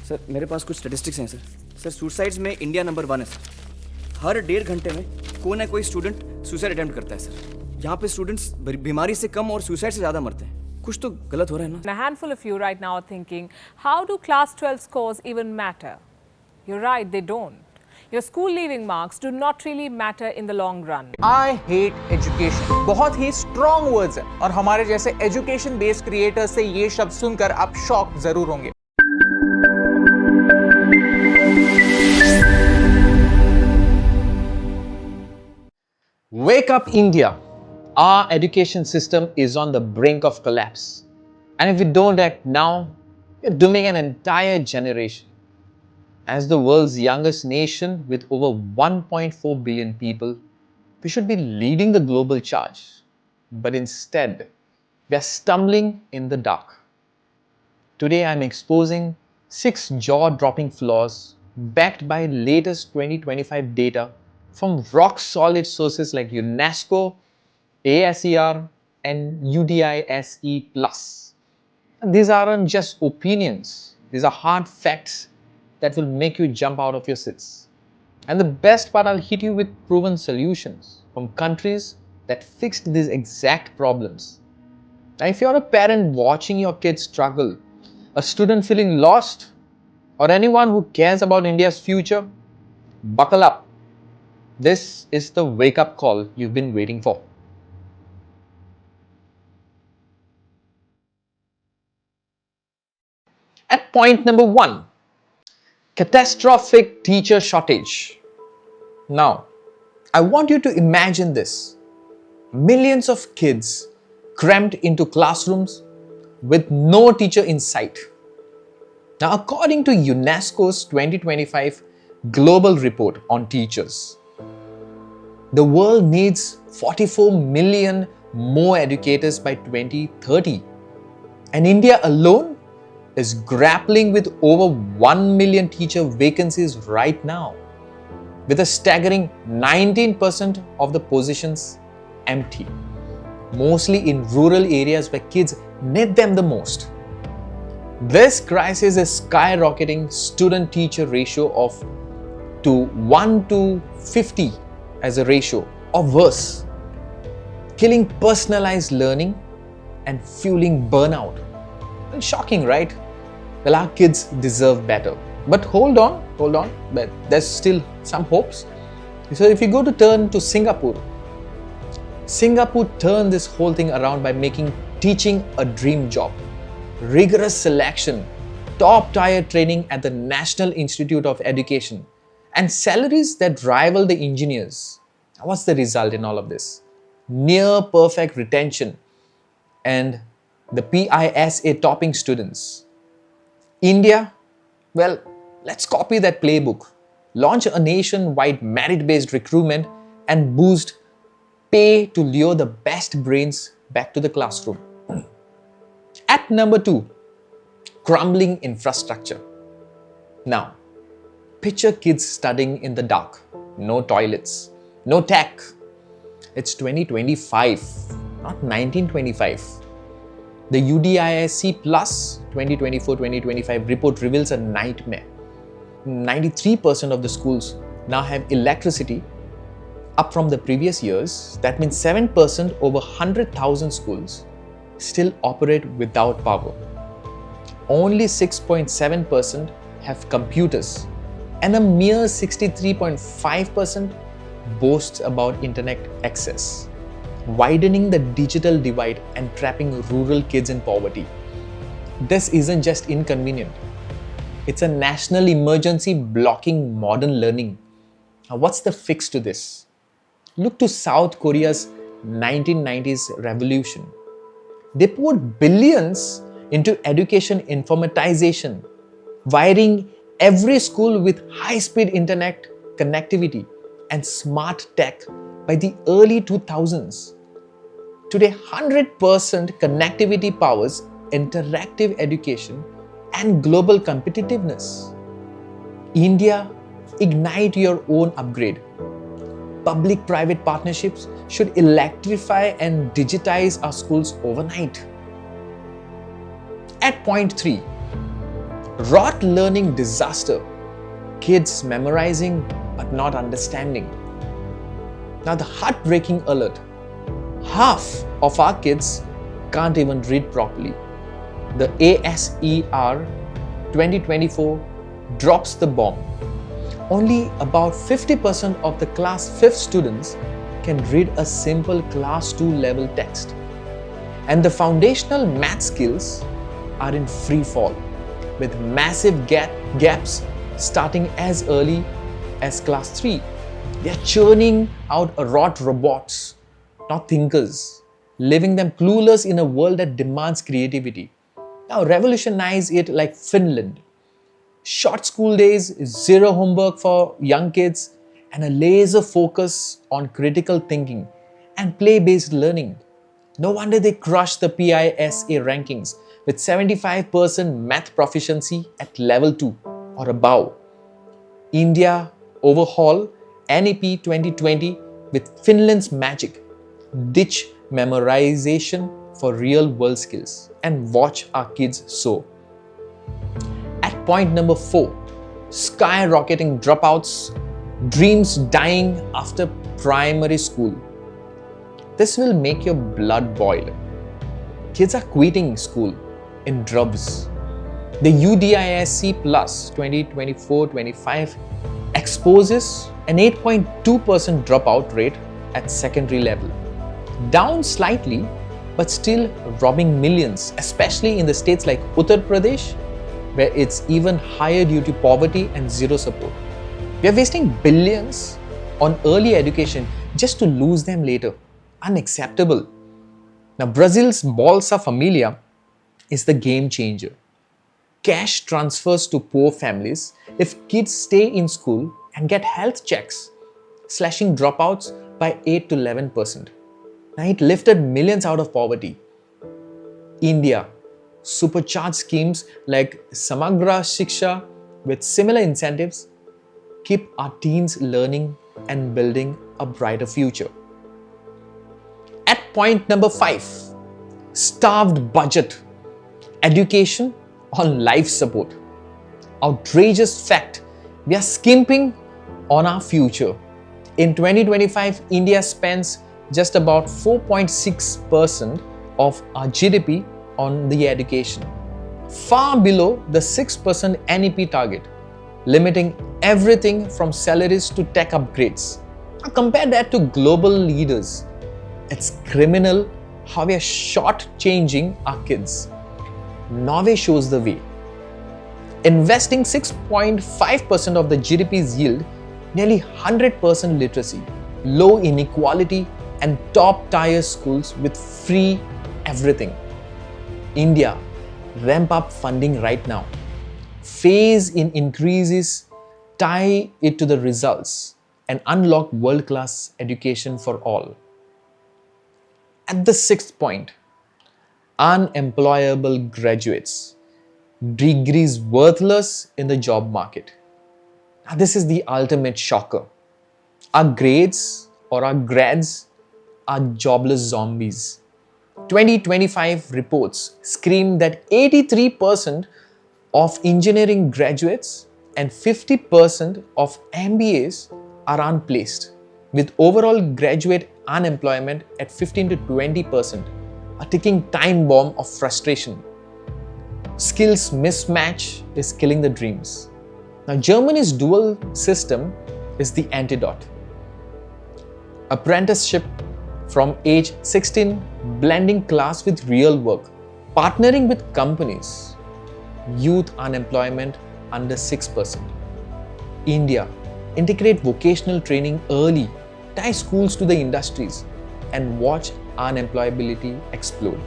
Sir मेरे पास कुछ statistics हैं सर सुसाइड्स में इंडिया नंबर 1 है सर। हर 1.5 घंटे में कोई ना कोई स्टूडेंट सुसाइड अटेम्प्ट करता है सर। यहाँ पे स्टूडेंट्स बीमारी से कम और सुसाइड से ज़्यादा मरते हैं। कुछ तो गलत हो रहा है ना। A handful of you right now are thinking, how do class 12 scores even matter? You're right, they don't. Your school leaving marks do not really matter in the long run. I hate education. बहुत ही strong words है और हमारे जैसे education based creators से ये शब्द सुनकर आप शॉक जरूर होंगे। Wake up India. Our education system is on the brink of collapse. And if we don't act now, we're dooming an entire generation. As the world's youngest nation with over 1.4 billion people, we should be leading the global charge. But instead, we are stumbling in the dark. Today, I'm exposing 6 jaw-dropping flaws backed by latest 2025 data from rock-solid sources like UNESCO, ASER, and UDISE+. And these aren't just opinions. These are hard facts that will make you jump out of your seats. And the best part, I'll hit you with proven solutions from countries that fixed these exact problems. Now, if you're a parent watching your kids struggle, a student feeling lost, or anyone who cares about India's future, buckle up. This is the wake-up call you've been waiting for. At point number 1, catastrophic teacher shortage. Now, I want you to imagine this. Millions of kids crammed into classrooms with no teacher in sight. Now, according to UNESCO's 2025 Global Report on Teachers, the world needs 44 million more educators by 2030. And India alone is grappling with over 1 million teacher vacancies right now, with a staggering 19% of the positions empty, mostly in rural areas where kids need them the most. This crisis is skyrocketing student-teacher ratio of to 1 to 50 as a ratio, or worse, killing personalized learning and fueling burnout. Well, shocking, right? Well, our kids deserve better. But hold on, but there's still some hopes. So if you go to turn to Singapore turned this whole thing around by making teaching a dream job. Rigorous selection, top-tier training at the National Institute of Education, and salaries that rival the engineers. What's the result in all of this? Near perfect retention and the PISA topping students. India, well, let's copy that playbook. Launch a nationwide merit-based recruitment and boost pay to lure the best brains back to the classroom. At number 2, crumbling infrastructure. Now, picture kids studying in the dark. No toilets, no tech. It's 2025, not 1925. The UDISE Plus 2024-2025 report reveals a nightmare. 93% of the schools now have electricity, up from the previous years. That means 7% over 100,000 schools still operate without power. Only 6.7% have computers, and a mere 63.5% boasts about internet access, widening the digital divide and trapping rural kids in poverty. This isn't just inconvenient. It's a national emergency blocking modern learning. Now, what's the fix to this? Look to South Korea's 1990s revolution. They poured billions into education informatization, wiring every school with high-speed internet connectivity and smart tech by the early 2000s. Today, 100% connectivity powers interactive education and global competitiveness. India, ignite your own upgrade. Public-private partnerships should electrify and digitize our schools overnight. At point 3, Rote learning disaster. Kids memorizing but not understanding. Now the heartbreaking alert. Half of our kids can't even read properly. The ASER 2024 drops the bomb. Only about 50% of the class 5th students can read a simple class 2 level text. And the foundational math skills are in free fall, with massive gaps starting as early as class 3. They are churning out rote robots, not thinkers, leaving them clueless in a world that demands creativity. Now revolutionize it like Finland. Short school days, zero homework for young kids, and a laser focus on critical thinking and play-based learning. No wonder they crushed the PISA rankings with 75% math proficiency at level 2 or above. India overhaul NEP 2020 with Finland's magic. Ditch memorization for real-world skills and watch our kids soar. At point number 4, skyrocketing dropouts, dreams dying after primary school. This will make your blood boil. Kids are quitting school in drobs. The UDISC Plus 2024-25 exposes an 8.2% dropout rate at secondary level. Down slightly, but still robbing millions, especially in the states like Uttar Pradesh, where it's even higher due to poverty and zero support. We are wasting billions on early education just to lose them later. Unacceptable. Now, Brazil's Bolsa Familia is the game changer. Cash transfers to poor families if kids stay in school and get health checks, slashing dropouts by 8 to 11%. Now, it lifted millions out of poverty. India, supercharged schemes like Samagra Shiksha with similar incentives keep our teens learning and building a brighter future. At point number 5, starved budget, education on life support. Outrageous fact, we are skimping on our future. In 2025, India spends just about 4.6% of our GDP on the education, far below the 6% NEP target, limiting everything from salaries to tech upgrades. Now compare that to global leaders. It's criminal how we are short-changing our kids. Norway shows the way. Investing 6.5% of the GDP's yield, nearly 100% literacy, low inequality, and top-tier schools with free everything. India, ramp up funding right now. Phase in increases, tie it to the results, and unlock world-class education for all. At the 6th point, unemployable graduates, degrees worthless in the job market. Now, this is the ultimate shocker. Our grades or our grads are jobless zombies. 2025 reports scream that 83% of engineering graduates and 50% of MBAs are unplaced, with overall graduate unemployment at 15 to 20%, a ticking time bomb of frustration. Skills mismatch is killing the dreams. Now, Germany's dual system is the antidote. Apprenticeship from age 16, blending class with real work, partnering with companies, youth unemployment under 6%. India, integrate vocational training early, tie schools to the industries, and watch unemployability explode.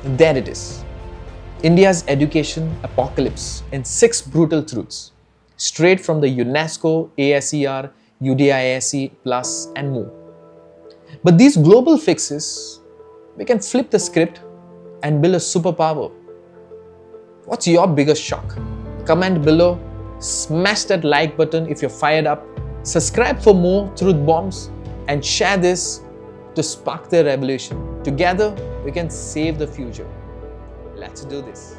There it is. India's education apocalypse in 6 brutal truths, straight from the UNESCO, ASER, UDISC Plus, and more. But these global fixes, we can flip the script and build a superpower. What's your biggest shock? Comment below, smash that like button if you're fired up, subscribe for more truth bombs, and share this to spark the revolution. Together, we can save the future. Let's do this.